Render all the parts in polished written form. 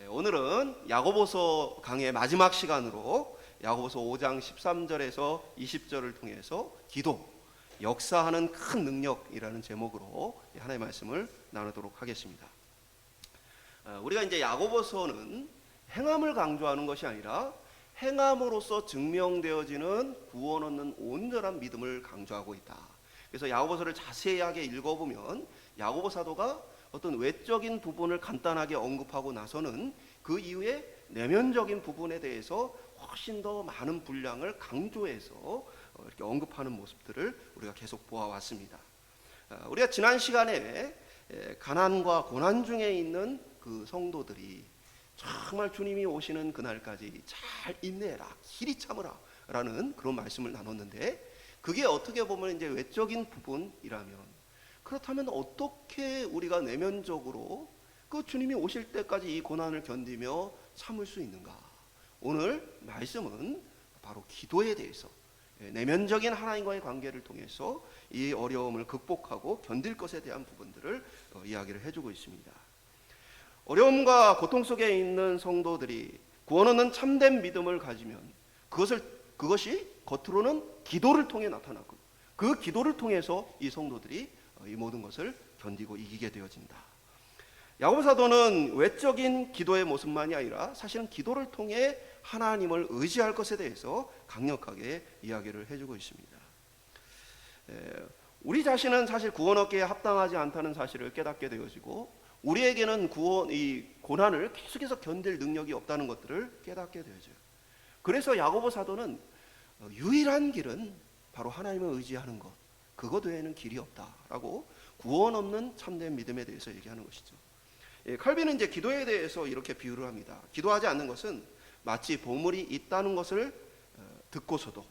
오늘은 야고보서 강의 마지막 시간으로 야고보서 5장 13절에서 20절을 통해서 기도, 역사하는 큰 능력이라는 제목으로 하나님의 말씀을 나누도록 하겠습니다. 우리가 이제 야고보서는 행함을 강조하는 것이 아니라 행함으로써 증명되어지는 구원 얻는 온전한 믿음을 강조하고 있다. 그래서 야고보서를 자세하게 읽어보면 야고보 사도가 어떤 외적인 부분을 간단하게 언급하고 나서는 그 이후에 내면적인 부분에 대해서 훨씬 더 많은 분량을 강조해서 이렇게 언급하는 모습들을 우리가 계속 보아왔습니다. 우리가 지난 시간에 가난과 고난 중에 있는 그 성도들이 정말 주님이 오시는 그날까지 잘 인내해라, 길이 참으라 라는 그런 말씀을 나눴는데, 그게 어떻게 보면 이제 외적인 부분이라면, 그렇다면 어떻게 우리가 내면적으로 그 주님이 오실 때까지 이 고난을 견디며 참을 수 있는가? 오늘 말씀은 바로 기도에 대해서, 내면적인 하나님과의 관계를 통해서 이 어려움을 극복하고 견딜 것에 대한 부분들을 이야기를 해주고 있습니다. 어려움과 고통 속에 있는 성도들이 구원 얻는 참된 믿음을 가지면 그것이 겉으로는 기도를 통해 나타나고, 그 기도를 통해서 이 성도들이 이 모든 것을 견디고 이기게 되어진다. 야고보 사도는 외적인 기도의 모습만이 아니라 사실은 기도를 통해 하나님을 의지할 것에 대해서 강력하게 이야기를 해주고 있습니다. 우리 자신은 사실 구원 얻기에 합당하지 않다는 사실을 깨닫게 되어지고, 우리에게는 이 고난을 계속해서 견딜 능력이 없다는 것들을 깨닫게 되어져요. 그래서 야고보 사도는 유일한 길은 바로 하나님을 의지하는 것, 그것 외에는 길이 없다라고 구원 없는 참된 믿음에 대해서 얘기하는 것이죠. 칼빈은 이제 기도에 대해서 이렇게 비유를 합니다. 기도하지 않는 것은 마치 보물이 있다는 것을 듣고서도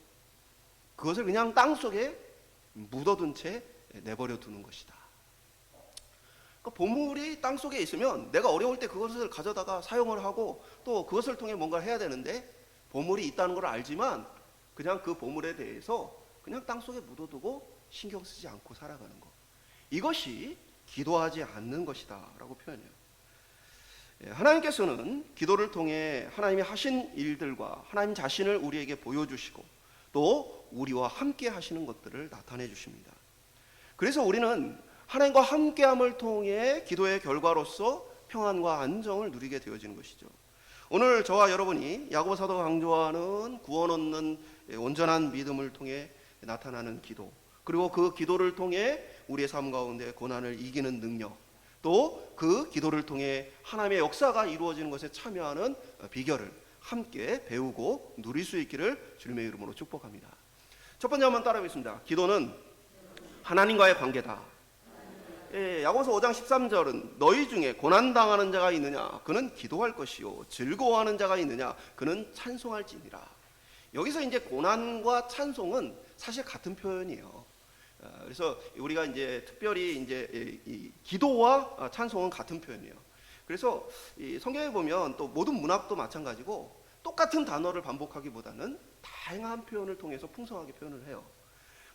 그것을 그냥 땅 속에 묻어둔 채 내버려 두는 것이다. 그러니까 보물이 땅 속에 있으면 내가 어려울 때 그것을 가져다가 사용을 하고 또 그것을 통해 뭔가 해야 되는데, 보물이 있다는 걸 알지만 그냥 그 보물에 대해서 그냥 땅 속에 묻어두고 신경 쓰지 않고 살아가는 것, 이것이 기도하지 않는 것이다 라고 표현해요. 하나님께서는 기도를 통해 하나님이 하신 일들과 하나님 자신을 우리에게 보여주시고 또 우리와 함께 하시는 것들을 나타내 주십니다. 그래서 우리는 하나님과 함께함을 통해 기도의 결과로서 평안과 안정을 누리게 되어지는 것이죠. 오늘 저와 여러분이 야고보 사도가 강조하는 구원 얻는 온전한 믿음을 통해 나타나는 기도, 그리고 그 기도를 통해 우리의 삶 가운데 고난을 이기는 능력, 또 그 기도를 통해 하나님의 역사가 이루어지는 것에 참여하는 비결을 함께 배우고 누릴 수 있기를 주님의 이름으로 축복합니다. 첫 번째 한번 따라 하겠습니다. 기도는 하나님과의 관계다. 야고보서 5장 13절은 너희 중에 고난당하는 자가 있느냐 그는 기도할 것이요, 즐거워하는 자가 있느냐 그는 찬송할지니라. 여기서 이제 고난과 찬송은 사실 같은 표현이에요. 그래서 우리가 이제 특별히 이제 이 기도와 찬송은 같은 표현이에요. 그래서 이 성경에 보면 또 모든 문학도 마찬가지고 똑같은 단어를 반복하기보다는 다양한 표현을 통해서 풍성하게 표현을 해요.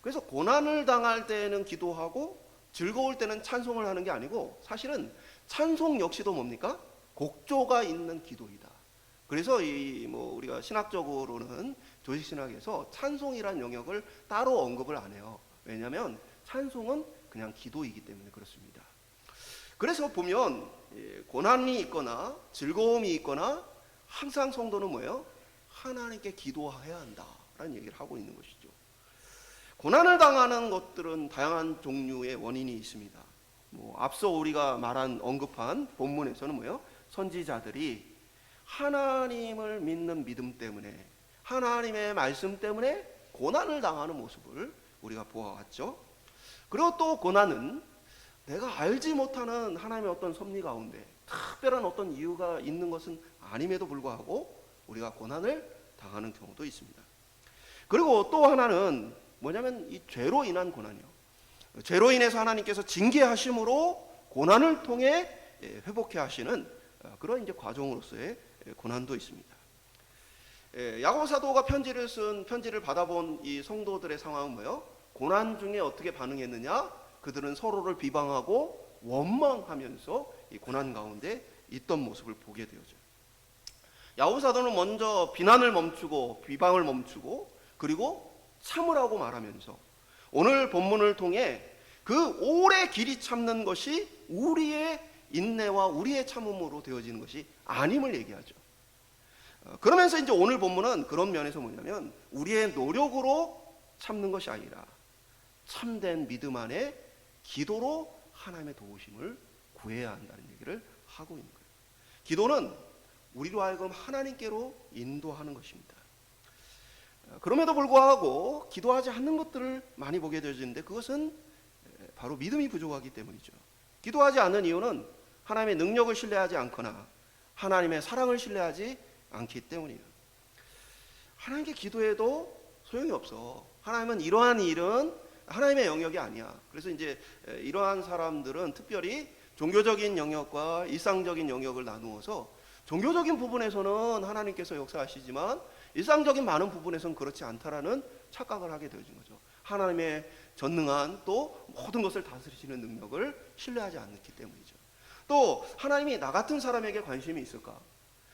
그래서 고난을 당할 때는 기도하고 즐거울 때는 찬송을 하는 게 아니고, 사실은 찬송 역시도 뭡니까? 곡조가 있는 기도이다. 그래서 우리가 신학적으로는 조직신학에서 찬송이란 영역을 따로 언급을 안 해요. 왜냐하면 찬송은 그냥 기도이기 때문에 그렇습니다. 그래서 보면 고난이 있거나 즐거움이 있거나 항상 성도는 뭐예요? 하나님께 기도해야 한다라는 얘기를 하고 있는 것이죠. 고난을 당하는 것들은 다양한 종류의 원인이 있습니다. 앞서 우리가 언급한 본문에서는 뭐예요? 선지자들이 하나님을 믿는 믿음 때문에, 하나님의 말씀 때문에 고난을 당하는 모습을 우리가 보아왔죠. 그리고 또 고난은 내가 알지 못하는 하나님의 어떤 섭리 가운데 특별한 어떤 이유가 있는 것은 아님에도 불구하고 우리가 고난을 당하는 경우도 있습니다. 그리고 또 하나는 뭐냐면 이 죄로 인한 고난이요. 죄로 인해서 하나님께서 징계하심으로 고난을 통해 회복해 하시는 그런 이제 과정으로서의 고난도 있습니다. 야고보 사도가 편지를 받아본 이 성도들의 상황은 뭐예요? 고난 중에 어떻게 반응했느냐? 그들은 서로를 비방하고 원망하면서 이 고난 가운데 있던 모습을 보게 되어져요. 야곱 사도는 먼저 비난을 멈추고 비방을 멈추고 그리고 참으라고 말하면서 오늘 본문을 통해 그 오래 길이 참는 것이 우리의 인내와 우리의 참음으로 되어지는 것이 아님을 얘기하죠. 그러면서 이제 오늘 본문은 그런 면에서 뭐냐면 우리의 노력으로 참는 것이 아니라 참된 믿음 안에 기도로 하나님의 도우심을 구해야 한다는 얘기를 하고 있는 거예요. 기도는 우리로 하여금 하나님께로 인도하는 것입니다. 그럼에도 불구하고 기도하지 않는 것들을 많이 보게 되어지는데 그것은 바로 믿음이 부족하기 때문이죠. 기도하지 않는 이유는 하나님의 능력을 신뢰하지 않거나 하나님의 사랑을 신뢰하지 않기 때문이에요. 하나님께 기도해도 소용이 없어. 하나님은 이러한 일은 하나님의 영역이 아니야. 그래서 이제 이러한 사람들은 특별히 종교적인 영역과 일상적인 영역을 나누어서 종교적인 부분에서는 하나님께서 역사하시지만 일상적인 많은 부분에서는 그렇지 않다라는 착각을 하게 되어진 거죠. 하나님의 전능한 또 모든 것을 다스리시는 능력을 신뢰하지 않기 때문이죠. 또 하나님이 나 같은 사람에게 관심이 있을까?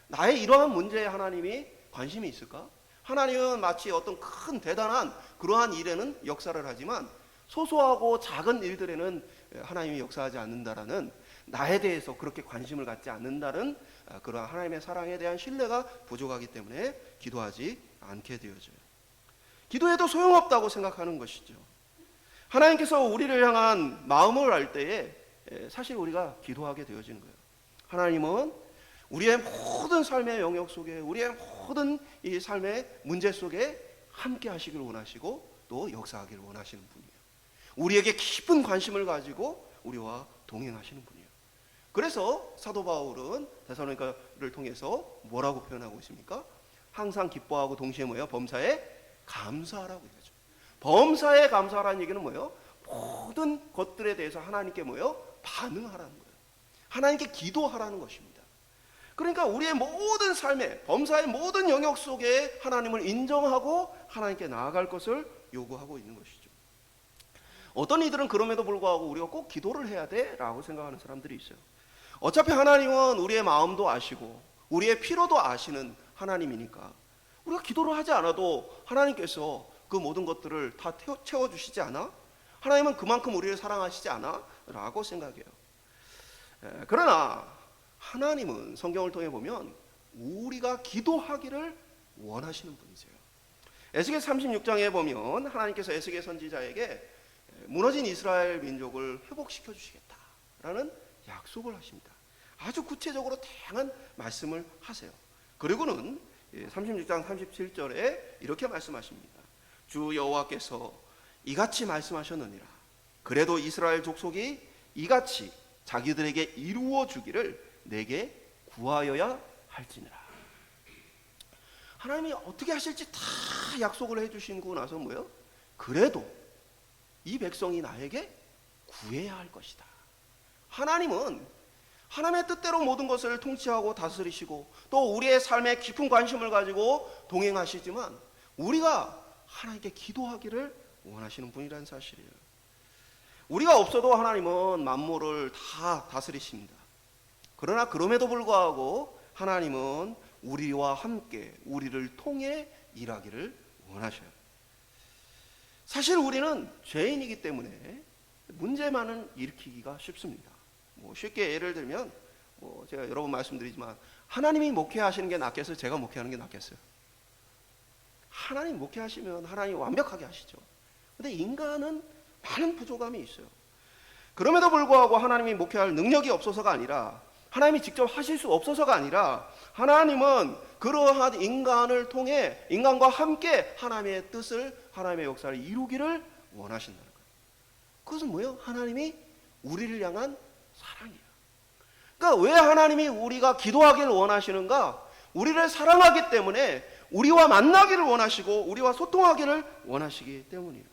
나의 이러한 문제에 하나님이 관심이 있을까? 하나님은 마치 어떤 큰 대단한 그러한 일에는 역사를 하지만 소소하고 작은 일들에는 하나님이 역사하지 않는다라는 나에 대해서 그렇게 관심을 갖지 않는다는 그러한 하나님의 사랑에 대한 신뢰가 부족하기 때문에 기도하지 않게 되어져요. 기도해도 소용없다고 생각하는 것이죠. 하나님께서 우리를 향한 마음을 알 때에 사실 우리가 기도하게 되어지는 거예요. 하나님은 우리의 모든 삶의 영역 속에 우리의 모든 이 삶의 문제 속에 함께 하시길 원하시고 또 역사하기를 원하시는 분이에요. 우리에게 깊은 관심을 가지고 우리와 동행하시는 분이에요. 그래서 사도 바울은 데살로니가를 통해서 뭐라고 표현하고 있습니까? 항상 기뻐하고 동시에 뭐예요? 범사에 감사하라고 얘기하죠. 범사에 감사하라는 얘기는 뭐예요? 모든 것들에 대해서 하나님께 뭐예요? 반응하라는 거예요. 하나님께 기도하라는 것입니다. 그러니까 우리의 모든 삶에 범사의 모든 영역 속에 하나님을 인정하고 하나님께 나아갈 것을 요구하고 있는 것이죠. 어떤 이들은 그럼에도 불구하고 우리가 꼭 기도를 해야 돼 라고 생각하는 사람들이 있어요. 어차피 하나님은 우리의 마음도 아시고 우리의 필요도 아시는 하나님이니까 우리가 기도를 하지 않아도 하나님께서 그 모든 것들을 다 채워주시지 않아? 하나님은 그만큼 우리를 사랑하시지 않아? 라고 생각해요. 그러나 하나님은 성경을 통해 보면 우리가 기도하기를 원하시는 분이세요. 에스겔 36장에 보면 하나님께서 에스겔 선지자에게 무너진 이스라엘 민족을 회복시켜 주시겠다라는 약속을 하십니다. 아주 구체적으로 다양한 말씀을 하세요. 그리고는 36장 37절에 이렇게 말씀하십니다. 주 여호와께서 이같이 말씀하셨느니라. 그래도 이스라엘 족속이 이같이 자기들에게 이루어 주기를 내게 구하여야 할지니라. 하나님이 어떻게 하실지 다 약속을 해주시고 나서 뭐예요? 그래도 이 백성이 나에게 구해야 할 것이다. 하나님은 하나님의 뜻대로 모든 것을 통치하고 다스리시고 또 우리의 삶에 깊은 관심을 가지고 동행하시지만 우리가 하나님께 기도하기를 원하시는 분이라는 사실이에요. 우리가 없어도 하나님은 만물을 다 다스리십니다. 그러나 그럼에도 불구하고 하나님은 우리와 함께 우리를 통해 일하기를 원하셔요. 사실 우리는 죄인이기 때문에 문제만은 일으키기가 쉽습니다. 쉽게 예를 들면 제가 여러 번 말씀드리지만 하나님이 목회하시는 게 낫겠어요? 제가 목회하는 게 낫겠어요? 하나님 목회하시면 하나님이 완벽하게 하시죠. 근데 인간은 많은 부족함이 있어요. 그럼에도 불구하고 하나님이 목회할 능력이 없어서가 아니라 하나님이 직접 하실 수 없어서가 아니라 하나님은 그러한 인간을 통해 인간과 함께 하나님의 뜻을 하나님의 역사를 이루기를 원하신다는 거예요. 그것은 뭐예요? 하나님이 우리를 향한 사랑이에요. 그러니까 왜 하나님이 우리가 기도하기를 원하시는가? 우리를 사랑하기 때문에 우리와 만나기를 원하시고 우리와 소통하기를 원하시기 때문이에요.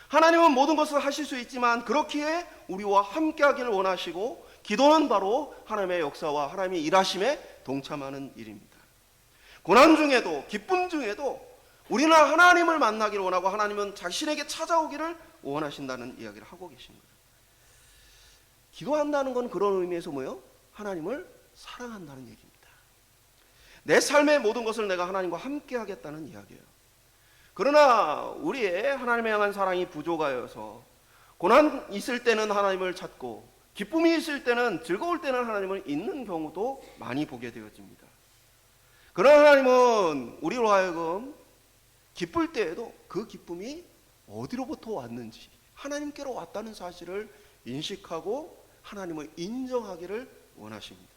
하나님은 모든 것을 하실 수 있지만 그렇기에 우리와 함께하기를 원하시고 기도는 바로 하나님의 역사와 하나님의 일하심에 동참하는 일입니다. 고난 중에도 기쁨 중에도 우리는 하나님을 만나기를 원하고 하나님은 자신에게 찾아오기를 원하신다는 이야기를 하고 계신 거예요. 기도한다는 건 그런 의미에서 뭐예요? 하나님을 사랑한다는 얘기입니다. 내 삶의 모든 것을 내가 하나님과 함께 하겠다는 이야기예요. 그러나 우리의 하나님에 향한 사랑이 부족하여서 고난 있을 때는 하나님을 찾고 기쁨이 있을 때는, 즐거울 때는 하나님을 잊는 경우도 많이 보게 되어집니다. 그러나 하나님은 우리로 하여금 기쁠 때에도 그 기쁨이 어디로부터 왔는지, 하나님께로 왔다는 사실을 인식하고 하나님을 인정하기를 원하십니다.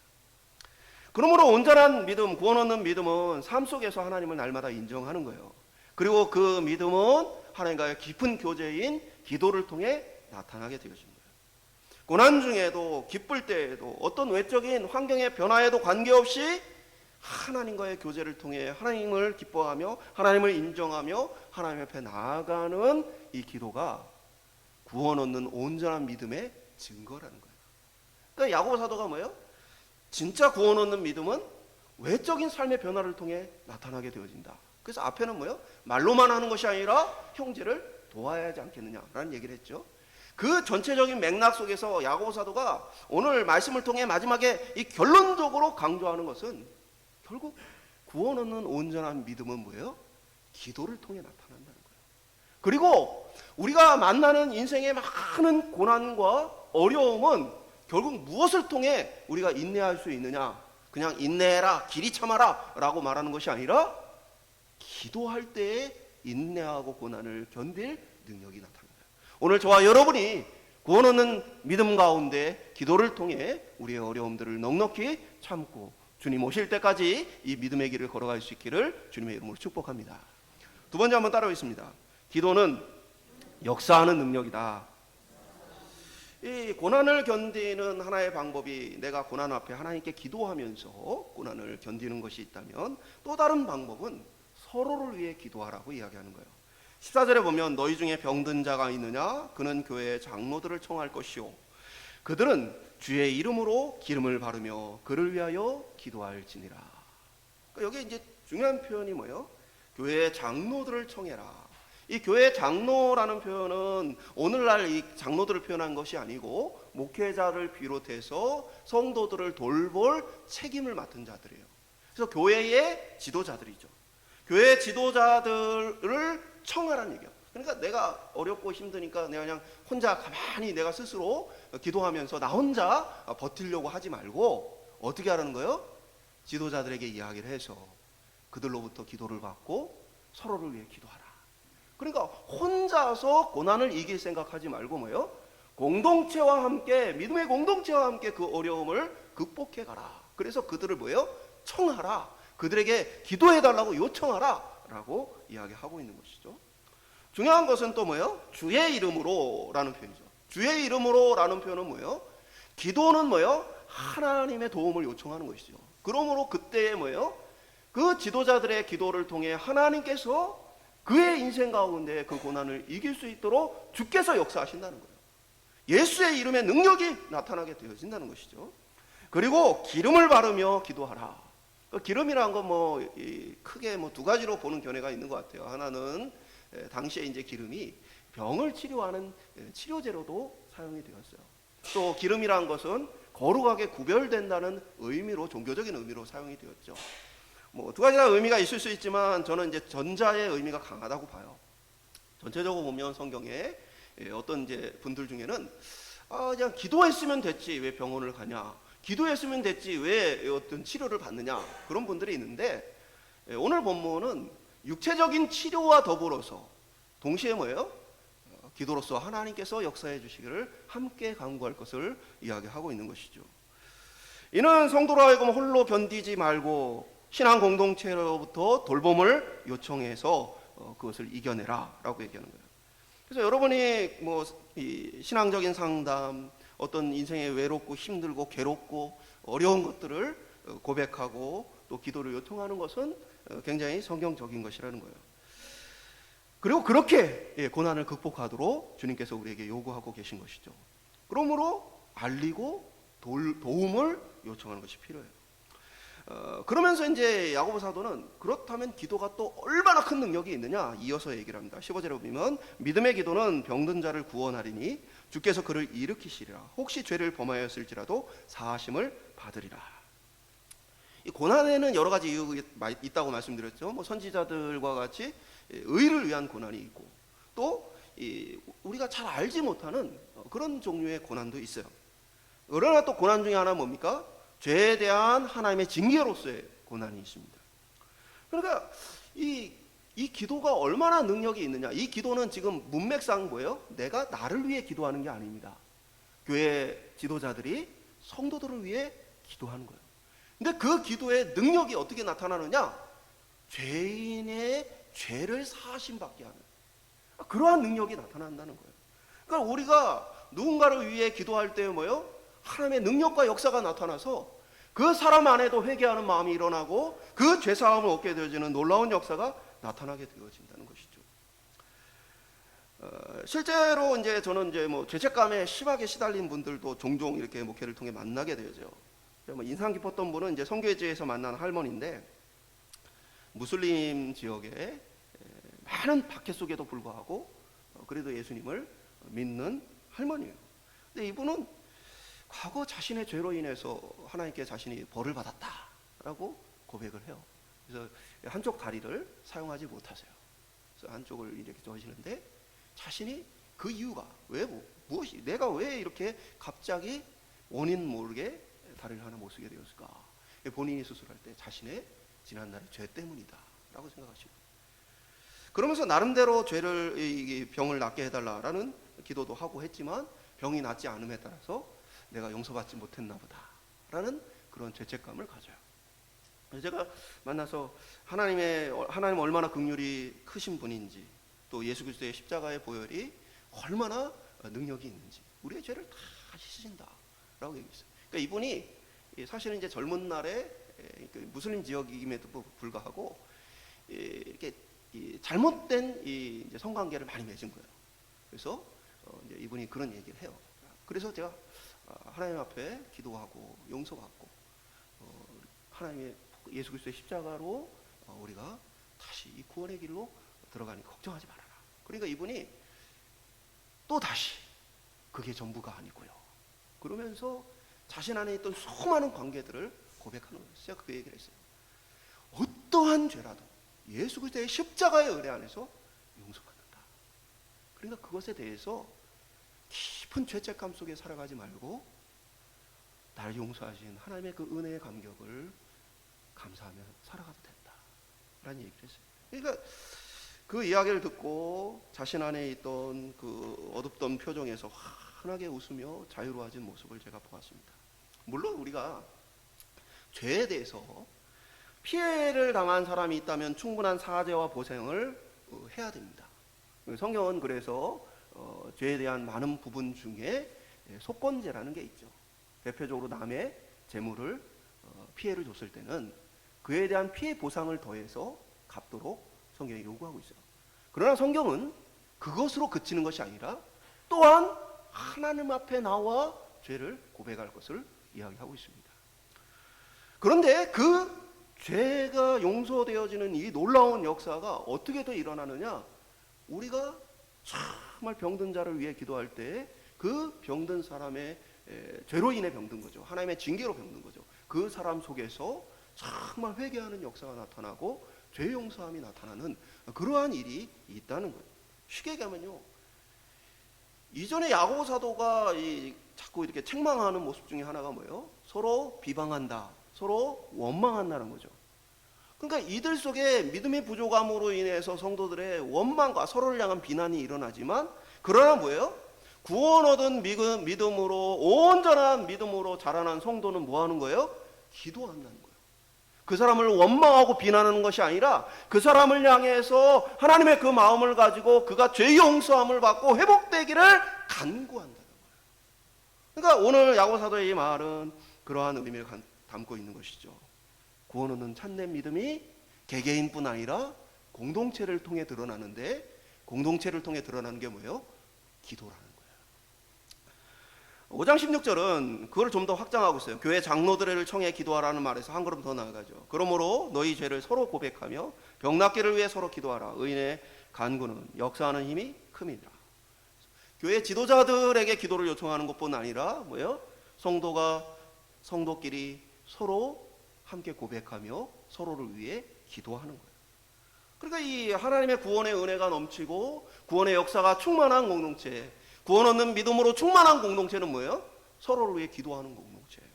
그러므로 온전한 믿음, 구원 얻는 믿음은 삶 속에서 하나님을 날마다 인정하는 거예요. 그리고 그 믿음은 하나님과의 깊은 교제인 기도를 통해 나타나게 되어집니다. 고난 중에도, 기쁠 때에도, 어떤 외적인 환경의 변화에도 관계없이 하나님과의 교제를 통해 하나님을 기뻐하며 하나님을 인정하며 하나님 앞에 나아가는 이 기도가 구원 얻는 온전한 믿음의 증거라는 거예요. 그러니까 야고보 사도가 뭐예요? 진짜 구원 얻는 믿음은 외적인 삶의 변화를 통해 나타나게 되어진다. 그래서 앞에는 뭐예요? 말로만 하는 것이 아니라 형제를 도와야 하지 않겠느냐라는 얘기를 했죠. 그 전체적인 맥락 속에서 야고보 사도가 오늘 말씀을 통해 마지막에 이 결론적으로 강조하는 것은 결국 구원 얻는 온전한 믿음은 뭐예요? 기도를 통해 나타난다는 거예요. 그리고 우리가 만나는 인생의 많은 고난과 어려움은 결국 무엇을 통해 우리가 인내할 수 있느냐? 그냥 인내해라, 길이 참아라 라고 말하는 것이 아니라 기도할 때에 인내하고 고난을 견딜 능력이 나타납니다. 오늘 저와 여러분이 구원 얻는 믿음 가운데 기도를 통해 우리의 어려움들을 넉넉히 참고 주님 오실 때까지 이 믿음의 길을 걸어갈 수 있기를 주님의 이름으로 축복합니다. 두 번째 한번 따라오겠습니다. 기도는 역사하는 능력이다. 이 고난을 견디는 하나의 방법이 내가 고난 앞에 하나님께 기도하면서 고난을 견디는 것이 있다면, 또 다른 방법은 서로를 위해 기도하라고 이야기하는 거예요. 14절에 보면 너희 중에 병든 자가 있느냐? 그는 교회의 장로들을 청할 것이요 그들은 주의 이름으로 기름을 바르며 그를 위하여 기도할지니라. 그러니까 여기 이제 중요한 표현이 뭐예요? 교회의 장로들을 청해라. 이 교회 장로라는 표현은 오늘날 이 장로들을 표현한 것이 아니고 목회자를 비롯해서 성도들을 돌볼 책임을 맡은 자들이에요. 그래서 교회의 지도자들이죠. 교회 지도자들을 청하라는 얘기예요. 그러니까 내가 어렵고 힘드니까 내가 그냥 혼자 가만히 내가 스스로 기도하면서 나 혼자 버티려고 하지 말고 어떻게 하라는 거예요? 지도자들에게 이야기를 해서 그들로부터 기도를 받고 서로를 위해 기도하라. 그러니까 혼자서 고난을 이길 생각하지 말고 뭐예요? 공동체와 함께, 믿음의 공동체와 함께 그 어려움을 극복해 가라. 그래서 그들을 뭐예요? 청하라. 그들에게 기도해달라고 요청하라 라고 이야기하고 있는 것이죠. 중요한 것은 또 뭐예요? 주의 이름으로 라는 표현이죠. 주의 이름으로 라는 표현은 뭐예요? 기도는 뭐예요? 하나님의 도움을 요청하는 것이죠. 그러므로 그때에 뭐예요? 그 지도자들의 기도를 통해 하나님께서 그의 인생 가운데 그 고난을 이길 수 있도록 주께서 역사하신다는 거예요. 예수의 이름의 능력이 나타나게 되어진다는 것이죠. 그리고 기름을 바르며 기도하라. 그 기름이라는 건 크게 두 가지로 보는 견해가 있는 것 같아요. 하나는 당시에 이제 기름이 병을 치료하는 치료제로도 사용이 되었어요. 또 기름이라는 것은 거룩하게 구별된다는 의미로, 종교적인 의미로 사용이 되었죠. 두 가지 다 의미가 있을 수 있지만 저는 이제 전자의 의미가 강하다고 봐요. 전체적으로 보면 성경에 어떤 이제 분들 중에는 그냥 기도했으면 됐지 왜 병원을 가냐, 기도했으면 됐지 왜 어떤 치료를 받느냐, 그런 분들이 있는데 오늘 본문은 육체적인 치료와 더불어서 동시에 뭐예요? 기도로서 하나님께서 역사해 주시기를 함께 간구할 것을 이야기하고 있는 것이죠. 이는 성도로 하여금 홀로 견디지 말고 신앙 공동체로부터 돌봄을 요청해서 그것을 이겨내라 라고 얘기하는 거예요. 그래서 여러분이 이 신앙적인 상담, 어떤 인생에 외롭고 힘들고 괴롭고 어려운 것들을 고백하고 또 기도를 요청하는 것은 굉장히 성경적인 것이라는 거예요. 그리고 그렇게 고난을 극복하도록 주님께서 우리에게 요구하고 계신 것이죠. 그러므로 알리고 도움을 요청하는 것이 필요해요. 그러면서 이제 야고보 사도는 그렇다면 기도가 또 얼마나 큰 능력이 있느냐 이어서 얘기를 합니다. 15절에 보면 믿음의 기도는 병든 자를 구원하리니 주께서 그를 일으키시리라. 혹시 죄를 범하였을지라도 사하심을 받으리라. 이 고난에는 여러 가지 이유가 있다고 말씀드렸죠. 뭐 선지자들과 같이 의를 위한 고난이 있고 또 우리가 잘 알지 못하는 그런 종류의 고난도 있어요. 그러나 또 고난 중에 하나 뭡니까? 죄에 대한 하나님의 징계로서의 고난이 있습니다. 그러니까 이 기도가 얼마나 능력이 있느냐. 이 기도는 지금 문맥상 뭐예요? 내가 나를 위해 기도하는 게 아닙니다. 교회 지도자들이 성도들을 위해 기도하는 거예요. 근데 그 기도의 능력이 어떻게 나타나느냐? 죄인의 죄를 사하심받게 하는 그러한 능력이 나타난다는 거예요. 그러니까 우리가 누군가를 위해 기도할 때 뭐예요? 하나님의 능력과 역사가 나타나서 그 사람 안에도 회개하는 마음이 일어나고 그 죄사함을 얻게 되어지는 놀라운 역사가 나타나게 되어진다는 것이죠. 실제로 이제 저는 이제 뭐 죄책감에 심하게 시달린 분들도 종종 이렇게 목회를 통해 만나게 되죠. 인상 깊었던 분은 이제 성교회지에서 만난 할머니인데 무슬림 지역에 많은 박해 속에도 불구하고 그래도 예수님을 믿는 할머니예요. 근데 이분은 과거 자신의 죄로 인해서 하나님께 자신이 벌을 받았다라고 고백을 해요. 그래서 한쪽 다리를 사용하지 못하세요. 그래서 한쪽을 이렇게 좋아하시는데 자신이 그 이유가 무엇이 내가 왜 이렇게 갑자기 원인 모르게 다리를 하나 못 쓰게 되었을까? 본인이 수술할 때 자신의 지난날의 죄 때문이다라고 생각하시고 그러면서 나름대로 병을 낫게 해달라라는 기도도 하고 했지만 병이 낫지 않음에 따라서 내가 용서받지 못했나 보다라는 그런 죄책감을 가져요. 제가 만나서 하나님 얼마나 긍휼이 크신 분인지 또 예수 그리스도의 십자가의 보혈이 얼마나 능력이 있는지 우리의 죄를 다 씻으신다라고 얘기했어요. 그러니까 이분이 사실은 이제 젊은 날에 무슬림 지역임에도 불구하고 이렇게 잘못된 이제 성관계를 많이 맺은 거예요. 그래서 이제 이분이 그런 얘기를 해요. 그래서 제가 하나님 앞에 기도하고 용서받고 하나님의 예수 그리스도의 십자가로 우리가 다시 이 구원의 길로 들어가니 걱정하지 말아라. 그러니까 이분이 또 다시 그게 전부가 아니고요. 그러면서 자신 안에 있던 수많은 관계들을 고백하는 거예요. 제가 그 얘기를 했어요. 어떠한 죄라도 예수 그리스도의 십자가의 은혜 안에서 용서받는다. 그러니까 그것에 대해서 깊은 죄책감 속에 살아가지 말고 나를 용서하신 하나님의 그 은혜의 감격을 감사하며 살아가도 된다 라는 얘기를 했어요. 그러니까 그 이야기를 듣고 자신 안에 있던 그 어둡던 표정에서 환하게 웃으며 자유로워진 모습을 제가 보았습니다. 물론 우리가 죄에 대해서 피해를 당한 사람이 있다면 충분한 사죄와 보상을 해야 됩니다. 성경은 그래서 죄에 대한 많은 부분 중에 속건제라는 게 있죠. 대표적으로 남의 재물을 피해를 줬을 때는 그에 대한 피해 보상을 더해서 갚도록 성경이 요구하고 있어요. 그러나 성경은 그것으로 그치는 것이 아니라 또한 하나님 앞에 나와 죄를 고백할 것을 이야기하고 있습니다. 그런데 그 죄가 용서되어지는 이 놀라운 역사가 어떻게 더 일어나느냐? 우리가 정말 병든 자를 위해 기도할 때 그 병든 사람의 죄로 인해 병든 거죠. 하나님의 징계로 병든 거죠. 그 사람 속에서 정말 회개하는 역사가 나타나고 죄 용서함이 나타나는 그러한 일이 있다는 거예요. 쉽게 얘기하면요, 이전에 야고보 사도가 자꾸 이렇게 책망하는 모습 중에 하나가 뭐예요? 서로 비방한다, 서로 원망한다는 거죠. 그러니까 이들 속에 믿음의 부족함으로 인해서 성도들의 원망과 서로를 향한 비난이 일어나지만 그러나 뭐예요? 구원 얻은 믿음으로 온전한 믿음으로 자라난 성도는 뭐 하는 거예요? 기도한다는 거예요. 그 사람을 원망하고 비난하는 것이 아니라 그 사람을 향해서 하나님의 그 마음을 가지고 그가 죄 용서함을 받고 회복되기를 간구한다는 거예요. 그러니까 오늘 야고보 사도의 이 말은 그러한 의미를 담고 있는 것이죠. 구원 얻는 참된 믿음이 개개인뿐 아니라 공동체를 통해 드러나는데 공동체를 통해 드러나는 게 뭐예요? 기도라는 거예요. 5장 16절은 그걸 좀 더 확장하고 있어요. 교회 장로들을 청해 기도하라는 말에서 한 걸음 더 나아가죠. 그러므로 너희 죄를 서로 고백하며 병낫기를 위해 서로 기도하라. 의인의 간구는 역사하는 힘이 큼이니라. 교회 지도자들에게 기도를 요청하는 것뿐 아니라 뭐예요? 성도끼리 서로 함께 고백하며 서로를 위해 기도하는 거예요. 그러니까 이 하나님의 구원의 은혜가 넘치고 구원의 역사가 충만한 공동체, 구원 얻는 믿음으로 충만한 공동체는 뭐예요? 서로를 위해 기도하는 공동체예요.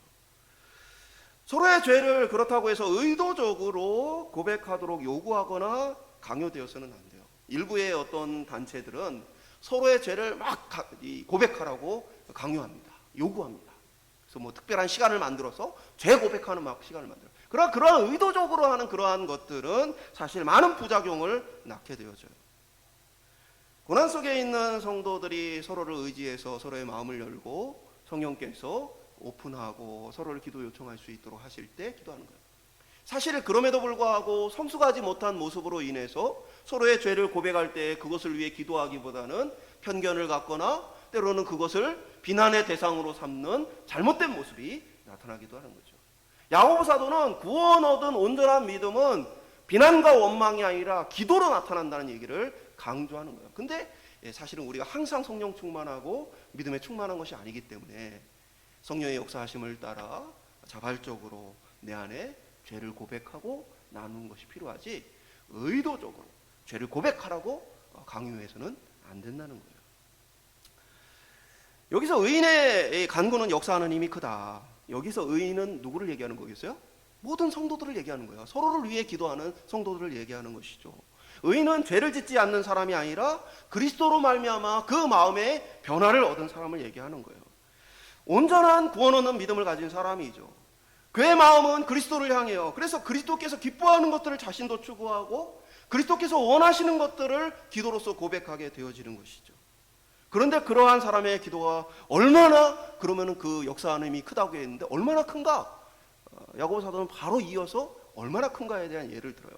서로의 죄를 그렇다고 해서 의도적으로 고백하도록 요구하거나 강요되어서는 안 돼요. 일부의 어떤 단체들은 서로의 죄를 막 고백하라고 강요합니다. 요구합니다. 그래서 뭐 특별한 시간을 만들어서 죄 고백하는 막 시간을 만들어요. 그러한 의도적으로 하는 그러한 것들은 사실 많은 부작용을 낳게 되어져요. 고난 속에 있는 성도들이 서로를 의지해서 서로의 마음을 열고 성령께서 오픈하고 서로를 기도 요청할 수 있도록 하실 때 기도하는 거예요. 사실 그럼에도 불구하고 성숙하지 못한 모습으로 인해서 서로의 죄를 고백할 때 그것을 위해 기도하기보다는 편견을 갖거나 때로는 그것을 비난의 대상으로 삼는 잘못된 모습이 나타나기도 하는 거죠. 야고보 사도는 구원 얻은 온전한 믿음은 비난과 원망이 아니라 기도로 나타난다는 얘기를 강조하는 거예요. 근데 사실은 우리가 항상 성령 충만하고 믿음에 충만한 것이 아니기 때문에 성령의 역사하심을 따라 자발적으로 내 안에 죄를 고백하고 나누는 것이 필요하지 의도적으로 죄를 고백하라고 강요해서는 안 된다는 거예요. 여기서 의인의 간구는 역사하는 힘이 크다. 여기서 의인은 누구를 얘기하는 거겠어요? 모든 성도들을 얘기하는 거예요. 서로를 위해 기도하는 성도들을 얘기하는 것이죠. 의인은 죄를 짓지 않는 사람이 아니라 그리스도로 말미암아 그 마음의 변화를 얻은 사람을 얘기하는 거예요. 온전한 구원 얻는 믿음을 가진 사람이죠. 그의 마음은 그리스도를 향해요. 그래서 그리스도께서 기뻐하는 것들을 자신도 추구하고 그리스도께서 원하시는 것들을 기도로서 고백하게 되어지는 것이죠. 그런데 그러한 사람의 기도가 얼마나 그러면은 그 역사하는 힘이 크다고 했는데 얼마나 큰가? 야고보 사도는 바로 이어서 얼마나 큰가에 대한 예를 들어요.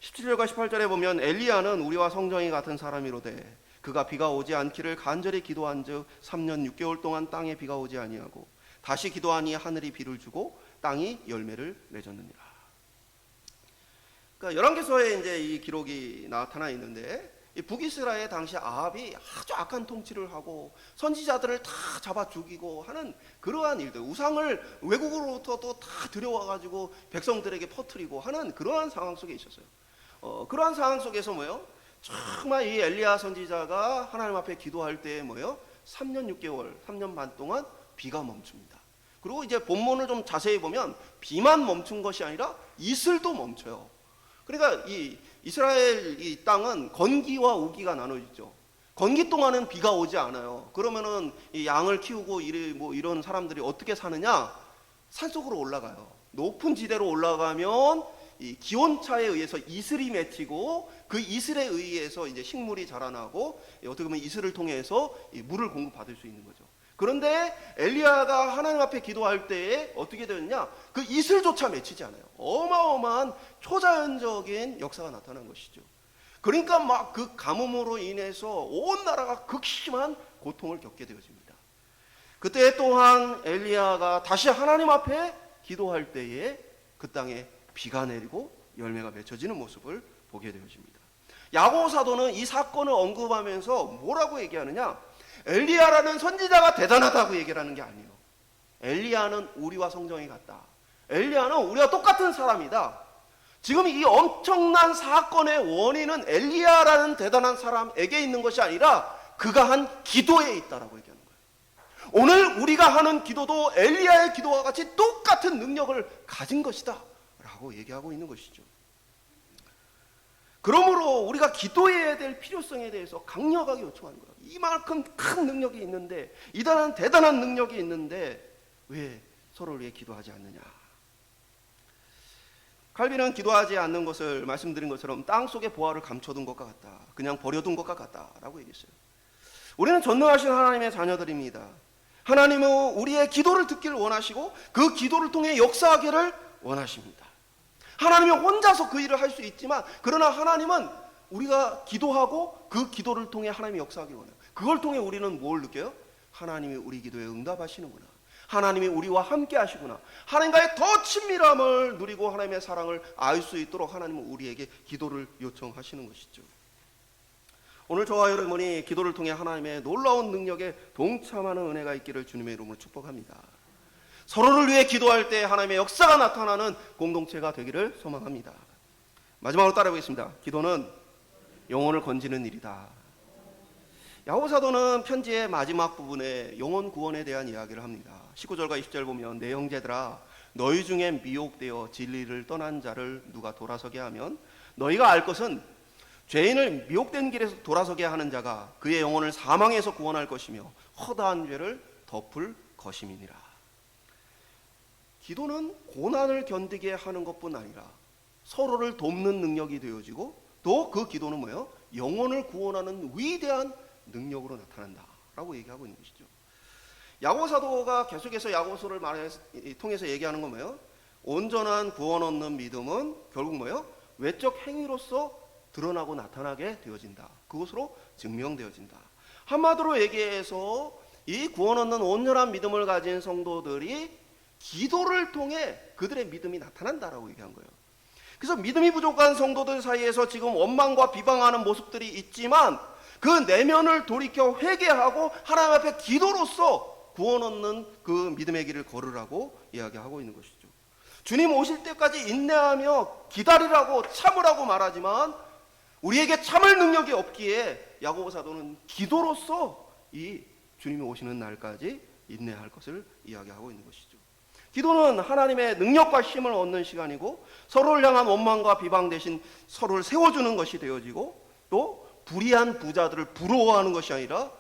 17절과 18절에 보면 엘리야는 우리와 성정이 같은 사람이로되 그가 비가 오지 않기를 간절히 기도한즉 3년 6개월 동안 땅에 비가 오지 아니하고 다시 기도하니 하늘이 비를 주고 땅이 열매를 맺었느니라. 그러니까 열왕기서에 이제 이 기록이 나타나 있는데 이 북이스라엘 당시 아합이 아주 악한 통치를 하고 선지자들을 다 잡아 죽이고 하는 그러한 일들, 우상을 외국으로부터 또 다 들여와가지고 백성들에게 퍼뜨리고 하는 그러한 상황 속에 있었어요. 그러한 상황 속에서 뭐예요? 정말 이 엘리야 선지자가 하나님 앞에 기도할 때 뭐예요? 3년 6개월, 3년 반 동안 비가 멈춥니다. 그리고 이제 본문을 좀 자세히 보면 비만 멈춘 것이 아니라 이슬도 멈춰요. 그러니까 이 이스라엘 이 땅은 건기와 우기가 나눠지죠. 건기 동안은 비가 오지 않아요. 그러면은 이 양을 키우고 이런 사람들이 어떻게 사느냐? 산속으로 올라가요. 높은 지대로 올라가면 이 기온차에 의해서 이슬이 맺히고 그 이슬에 의해서 이제 식물이 자라나고 어떻게 보면 이슬을 통해서 물을 공급받을 수 있는 거죠. 그런데 엘리야가 하나님 앞에 기도할 때에 어떻게 되었냐? 그 이슬조차 맺히지 않아요. 어마어마한 초자연적인 역사가 나타난 것이죠. 그러니까 막 그 가뭄으로 인해서 온 나라가 극심한 고통을 겪게 되어집니다. 그때 또한 엘리야가 다시 하나님 앞에 기도할 때에 그 땅에 비가 내리고 열매가 맺혀지는 모습을 보게 되어집니다. 야고보 사도는 이 사건을 언급하면서 뭐라고 얘기하느냐? 엘리야라는 선지자가 대단하다고 얘기를 하는 게 아니에요. 엘리야는 우리와 성정이 같다. 엘리야는 우리와 똑같은 사람이다. 지금 이 엄청난 사건의 원인은 엘리야라는 대단한 사람에게 있는 것이 아니라 그가 한 기도에 있다라고 얘기하는 거예요. 오늘 우리가 하는 기도도 엘리야의 기도와 같이 똑같은 능력을 가진 것이다 라고 얘기하고 있는 것이죠. 그러므로 우리가 기도해야 될 필요성에 대해서 강력하게 요청하는 거예요. 이만큼 큰 능력이 있는데, 이단한 대단한 능력이 있는데 왜 서로를 위해 기도하지 않느냐? 칼빈은 기도하지 않는 것을 말씀드린 것처럼 땅속에 보화를 감춰둔 것과 같다. 그냥 버려둔 것과 같다라고 얘기했어요. 우리는 전능하신 하나님의 자녀들입니다. 하나님은 우리의 기도를 듣기를 원하시고 그 기도를 통해 역사하기를 원하십니다. 하나님이 혼자서 그 일을 할 수 있지만 그러나 하나님은 우리가 기도하고 그 기도를 통해 하나님이 역사하기를 원해요. 그걸 통해 우리는 뭘 느껴요? 하나님이 우리 기도에 응답하시는구나. 하나님이 우리와 함께 하시구나. 하나님과의 더 친밀함을 누리고 하나님의 사랑을 알 수 있도록 하나님은 우리에게 기도를 요청하시는 것이죠. 오늘 저와 여러분이 기도를 통해 하나님의 놀라운 능력에 동참하는 은혜가 있기를 주님의 이름으로 축복합니다. 서로를 위해 기도할 때 하나님의 역사가 나타나는 공동체가 되기를 소망합니다. 마지막으로 따라해보겠습니다. 기도는 영혼을 건지는 일이다. 야고보 사도는 편지의 마지막 부분에 영혼 구원에 대한 이야기를 합니다. 19절과 20절 보면 내 형제들아 너희 중에 미혹되어 진리를 떠난 자를 누가 돌아서게 하면 너희가 알 것은 죄인을 미혹된 길에서 돌아서게 하는 자가 그의 영혼을 사망에서 구원할 것이며 허다한 죄를 덮을 것임이니라. 기도는 고난을 견디게 하는 것뿐 아니라 서로를 돕는 능력이 되어지고 또 그 기도는 뭐예요? 영혼을 구원하는 위대한 능력으로 나타난다라고 얘기하고 있는 것이죠. 야고보 사도가 계속해서 야고보서를 통해서 얘기하는 건 뭐예요? 온전한 구원 얻는 믿음은 결국 뭐예요? 외적 행위로서 드러나고 나타나게 되어진다. 그것으로 증명되어진다. 한마디로 얘기해서 이 구원 얻는 온전한 믿음을 가진 성도들이 기도를 통해 그들의 믿음이 나타난다라고 얘기한 거예요. 그래서 믿음이 부족한 성도들 사이에서 지금 원망과 비방하는 모습들이 있지만 그 내면을 돌이켜 회개하고 하나님 앞에 기도로서 구원 얻는 그 믿음의 길을 걸으라고 이야기하고 있는 것이죠. 주님 오실 때까지 인내하며 기다리라고 참으라고 말하지만 우리에게 참을 능력이 없기에 야고보 사도는 기도로서 이 주님이 오시는 날까지 인내할 것을 이야기하고 있는 것이죠. 기도는 하나님의 능력과 힘을 얻는 시간이고 서로를 향한 원망과 비방 대신 서로를 세워주는 것이 되어지고 또 불의한 부자들을 부러워하는 것이 아니라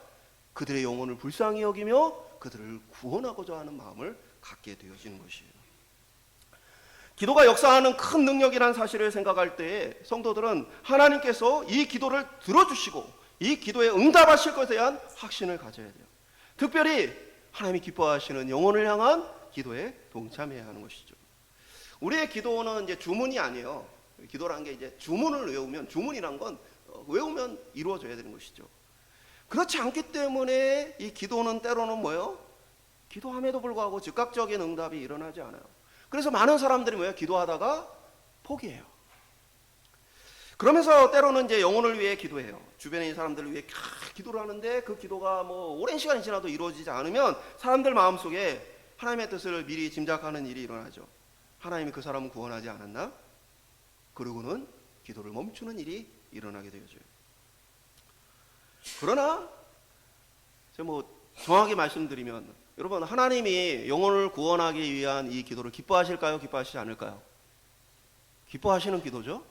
그들의 영혼을 불쌍히 여기며 그들을 구원하고자 하는 마음을 갖게 되어지는 것이에요. 기도가 역사하는 큰 능력이라는 사실을 생각할 때 성도들은 하나님께서 이 기도를 들어주시고 이 기도에 응답하실 것에 대한 확신을 가져야 돼요. 특별히 하나님이 기뻐하시는 영혼을 향한 기도에 동참해야 하는 것이죠. 우리의 기도는 이제 주문이 아니에요. 기도라는 게 이제 주문을 외우면, 주문이란 건 외우면 이루어져야 되는 것이죠. 그렇지 않기 때문에 이 기도는 때로는 뭐예요? 기도함에도 불구하고 즉각적인 응답이 일어나지 않아요. 그래서 많은 사람들이 뭐예요? 기도하다가 포기해요. 그러면서 때로는 이제 영혼을 위해 기도해요. 주변에 있는 사람들을 위해 기도를 하는데 그 기도가 뭐 오랜 시간이 지나도 이루어지지 않으면 사람들 마음속에 하나님의 뜻을 미리 짐작하는 일이 일어나죠. 하나님이 그 사람을 구원하지 않았나? 그러고는 기도를 멈추는 일이 일어나게 되어져요. 그러나 제가 뭐 정확히 말씀드리면 여러분 하나님이 영혼을 구원하기 위한 이 기도를 기뻐하실까요? 기뻐하시지 않을까요? 기뻐하시는 기도죠.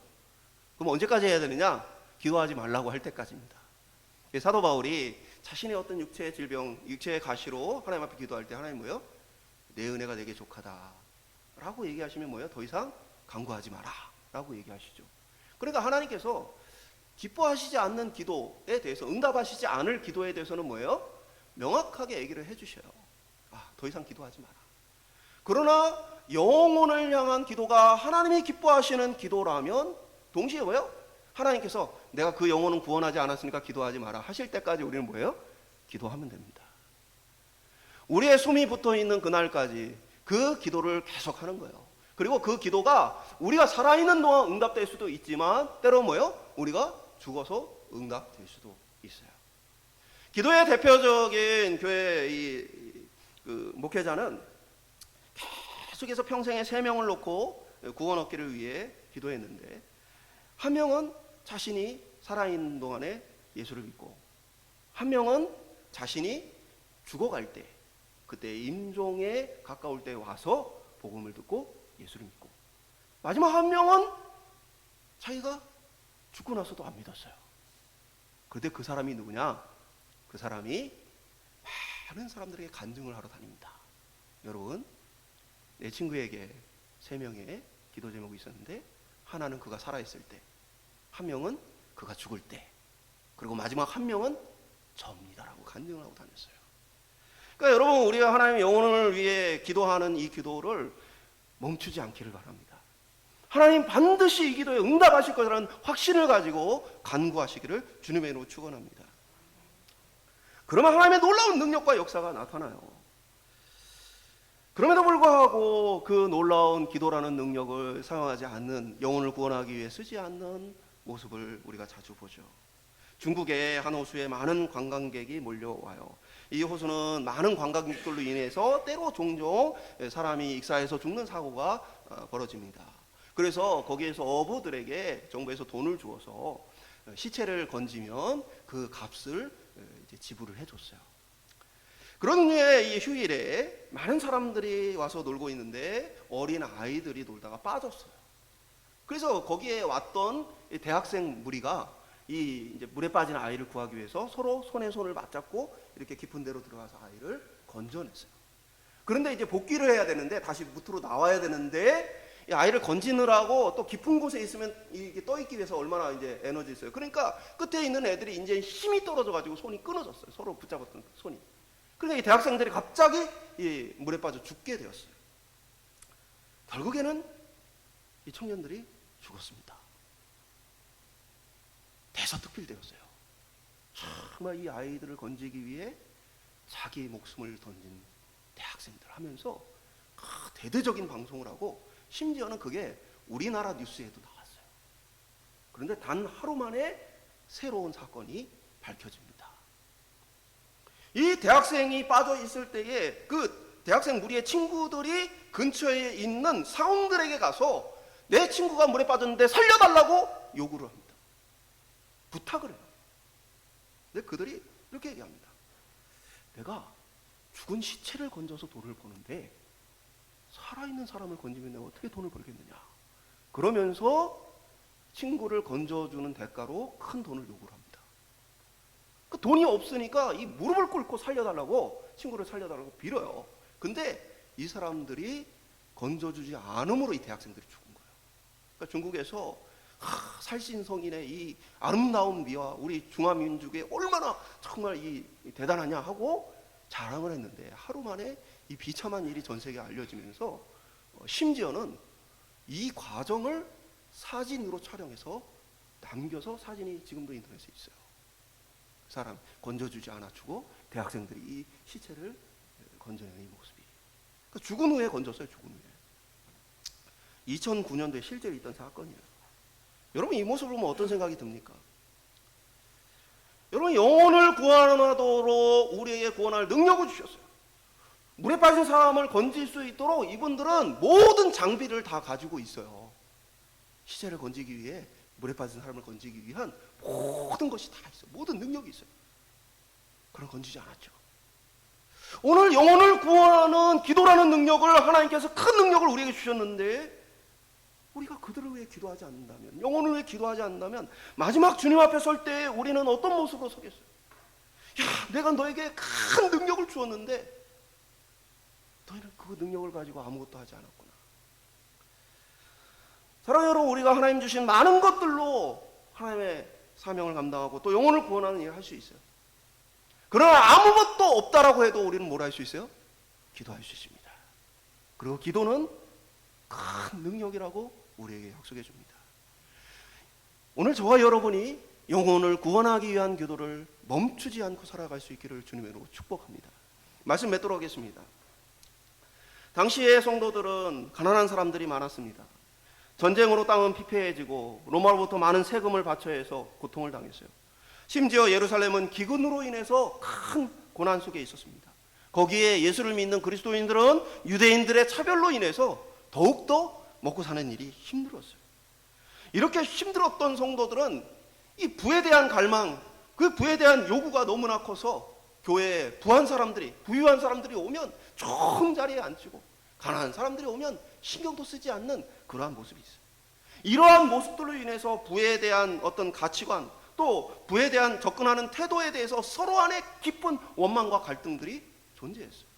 그럼 언제까지 해야 되느냐? 기도하지 말라고 할 때까지입니다. 사도 바울이 자신의 어떤 육체의 질병, 육체의 가시로 하나님 앞에 기도할 때 하나님 뭐예요? 내 은혜가 내게 족하다 라고 얘기하시면 뭐예요? 더 이상 간구하지 마라 라고 얘기하시죠. 그러니까 하나님께서 기뻐하시지 않는 기도에 대해서, 응답하시지 않을 기도에 대해서는 뭐예요? 명확하게 얘기를 해주셔요. 더 이상 기도하지 마라. 그러나 영혼을 향한 기도가 하나님이 기뻐하시는 기도라면 동시에 뭐예요? 하나님께서 내가 그 영혼은 구원하지 않았으니까 기도하지 마라 하실 때까지 우리는 뭐예요? 기도하면 됩니다. 우리의 숨이 붙어있는 그날까지 그 기도를 계속하는 거예요. 그리고 그 기도가 우리가 살아있는 동안 응답될 수도 있지만 때로 뭐예요? 우리가 죽어서 응답될 수도 있어요. 기도의 대표적인 교회 그 목회자는 계속해서 평생에 3명을 놓고 구원 얻기를 위해 기도했는데 한 명은 자신이 살아있는 동안에 예수를 믿고 한 명은 자신이 죽어갈 때 그때 임종에 가까울 때 와서 복음을 듣고 예수를 믿고 마지막 한 명은 자기가 죽고 나서도 안 믿었어요. 그런데 그 사람이 누구냐? 그 사람이 많은 사람들에게 간증을 하러 다닙니다. 여러분, 내 친구에게 3명의 기도 제목이 있었는데 하나는 그가 살아있을 때, 한 명은 그가 죽을 때, 그리고 마지막 한 명은 접니다라고 간증을 하고 다녔어요. 그러니까 여러분, 우리가 하나님의 영혼을 위해 기도하는 이 기도를 멈추지 않기를 바랍니다. 하나님 반드시 이 기도에 응답하실 것이라는 확신을 가지고 간구하시기를 주님의 이름으로 축원합니다. 그러면 하나님의 놀라운 능력과 역사가 나타나요. 그럼에도 불구하고 그 놀라운 기도라는 능력을 사용하지 않는, 영혼을 구원하기 위해 쓰지 않는 모습을 우리가 자주 보죠. 중국의 한 호수에 많은 관광객이 몰려와요. 이 호수는 많은 관광객들로 인해서 때로 종종 사람이 익사해서 죽는 사고가 벌어집니다. 그래서 거기에서 어부들에게 정부에서 돈을 주어서 시체를 건지면 그 값을 이제 지불을 해줬어요. 그런 후에 이 휴일에 많은 사람들이 와서 놀고 있는데 어린 아이들이 놀다가 빠졌어요. 그래서 거기에 왔던 대학생 무리가 이 이제 물에 빠진 아이를 구하기 위해서 서로 손에 손을 맞잡고 이렇게 깊은 데로 들어가서 아이를 건져냈어요. 그런데 이제 복귀를 해야 되는데, 다시 무트로 나와야 되는데, 이 아이를 건지느라고 또 깊은 곳에 있으면 이게 떠 있기 위해서 얼마나 이제 에너지 있어요. 그러니까 끝에 있는 애들이 이제 힘이 떨어져가지고 손이 끊어졌어요. 서로 붙잡았던 손이. 그러니까 이 대학생들이 갑자기 이 물에 빠져 죽게 되었어요. 결국에는 이 청년들이 죽었습니다. 대서특필되었어요. 정말 이 아이들을 건지기 위해 자기 목숨을 던진 대학생들 하면서 대대적인 방송을 하고, 심지어는 그게 우리나라 뉴스에도 나왔어요. 그런데 단 하루 만에 새로운 사건이 밝혀집니다. 이 대학생이 빠져 있을 때에 그 대학생 무리의 친구들이 근처에 있는 사원들에게 가서 내 친구가 물에 빠졌는데 살려달라고 요구를 합니다. 부탁을 해요. 근데 그들이 이렇게 얘기합니다. 내가 죽은 시체를 건져서 돈을 버는데 살아있는 사람을 건지면 내가 어떻게 돈을 벌겠느냐. 그러면서 친구를 건져주는 대가로 큰 돈을 요구를 합니다. 그 돈이 없으니까 이 무릎을 꿇고 살려달라고, 친구를 살려달라고 빌어요. 근데 이 사람들이 건져주지 않음으로 이 대학생들이 죽은 거예요. 그러니까 중국에서 살신성인의 이 아름다운 미와 우리 중화민족이 얼마나 정말 이 대단하냐 하고 자랑을 했는데, 하루 만에 이 비참한 일이 전 세계에 알려지면서 심지어는 이 과정을 사진으로 촬영해서 남겨서 사진이 지금도 인터넷에 있어요. 그 사람 건져주지 않아 주고 대학생들이 이 시체를 건져내는 이 모습이. 그러니까 죽은 후에 건졌어요. 죽은 후에. 2009년도에 실제로 있던 사건이에요. 여러분 이 모습을 보면 어떤 생각이 듭니까? 여러분 영혼을 구원하도록 우리에게 구원할 능력을 주셨어요. 물에 빠진 사람을 건질 수 있도록 이분들은 모든 장비를 다 가지고 있어요. 시체를 건지기 위해, 물에 빠진 사람을 건지기 위한 모든 것이 다 있어요. 모든 능력이 있어요. 그럼 건지지 않았죠. 오늘 영혼을 구원하는 기도라는 능력을 하나님께서 큰 능력을 우리에게 주셨는데, 우리가 그들을 위해 기도하지 않는다면, 영혼을 위해 기도하지 않는다면 마지막 주님 앞에 설 때 우리는 어떤 모습으로 서겠어요? 야, 내가 너에게 큰 능력을 주었는데 너희는 그 능력을 가지고 아무것도 하지 않았구나. 사랑하는 여러분, 우리가 하나님 주신 많은 것들로 하나님의 사명을 감당하고 또 영혼을 구원하는 일을 할 수 있어요. 그러나 아무것도 없다라고 해도 우리는 뭘 할 수 있어요? 기도할 수 있습니다. 그리고 기도는 큰 능력이라고 우리에게 약속해 줍니다. 오늘 저와 여러분이 영혼을 구원하기 위한 기도를 멈추지 않고 살아갈 수 있기를 주님으로 축복합니다. 말씀 맺도록 하겠습니다. 당시의 성도들은 가난한 사람들이 많았습니다. 전쟁으로 땅은 피폐해지고 로마로부터 많은 세금을 바쳐야 해서 고통을 당했어요. 심지어 예루살렘은 기근으로 인해서 큰 고난 속에 있었습니다. 거기에 예수를 믿는 그리스도인들은 유대인들의 차별로 인해서 더욱더 먹고 사는 일이 힘들었어요. 이렇게 힘들었던 성도들은 이 부에 대한 갈망, 그 부에 대한 요구가 너무나 커서 교회에 부유한 사람들이 오면 좋은 자리에 앉히고, 가난한 사람들이 오면 신경도 쓰지 않는 그러한 모습이 있어요. 이러한 모습들로 인해서 부에 대한 어떤 가치관, 또 부에 대한 접근하는 태도에 대해서 서로 안에 깊은 원망과 갈등들이 존재했어요.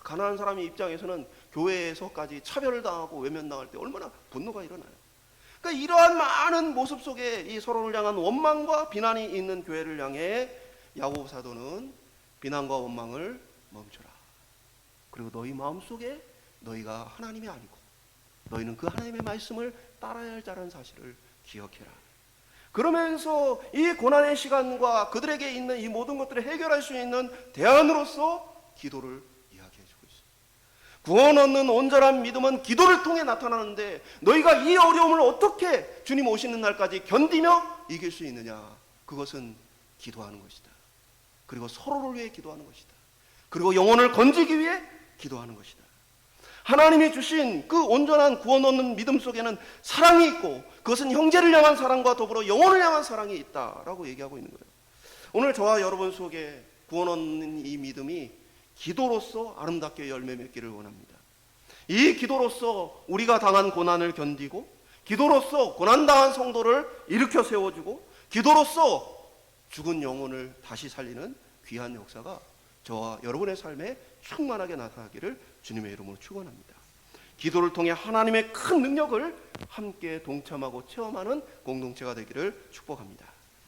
가난한 사람의 입장에서는 교회에서까지 차별을 당하고 외면당할 때 얼마나 분노가 일어나요. 그러니까 이러한 많은 모습 속에 이 서로를 향한 원망과 비난이 있는 교회를 향해 야고보 사도는 비난과 원망을 멈춰라. 그리고 너희 마음속에 너희가 하나님이 아니고 너희는 그 하나님의 말씀을 따라야 할 자라는 사실을 기억해라. 그러면서 이 고난의 시간과 그들에게 있는 이 모든 것들을 해결할 수 있는 대안으로서 기도를 이야기해주고 있습니다. 구원 얻는 온전한 믿음은 기도를 통해 나타나는데 너희가 이 어려움을 어떻게 주님 오시는 날까지 견디며 이길 수 있느냐? 그것은 기도하는 것이다. 그리고 서로를 위해 기도하는 것이다. 그리고 영혼을 건지기 위해 기도하는 것이다. 하나님이 주신 그 온전한 구원 얻는 믿음 속에는 사랑이 있고 그것은 형제를 향한 사랑과 더불어 영혼을 향한 사랑이 있다라고 얘기하고 있는 거예요. 오늘 저와 여러분 속에 구원 얻는 이 믿음이 기도로서 아름답게 열매 맺기를 원합니다. 이 기도로서 우리가 당한 고난을 견디고, 기도로서 고난당한 성도를 일으켜 세워주고, 기도로서 죽은 영혼을 다시 살리는 귀한 역사가 저와 여러분의 삶에 충만하게 나타나기를 주님의 이름으로 축원합니다. 기도를 통해 하나님의 큰 능력을 함께 동참하고 체험하는 공동체가 되기를 축복합니다.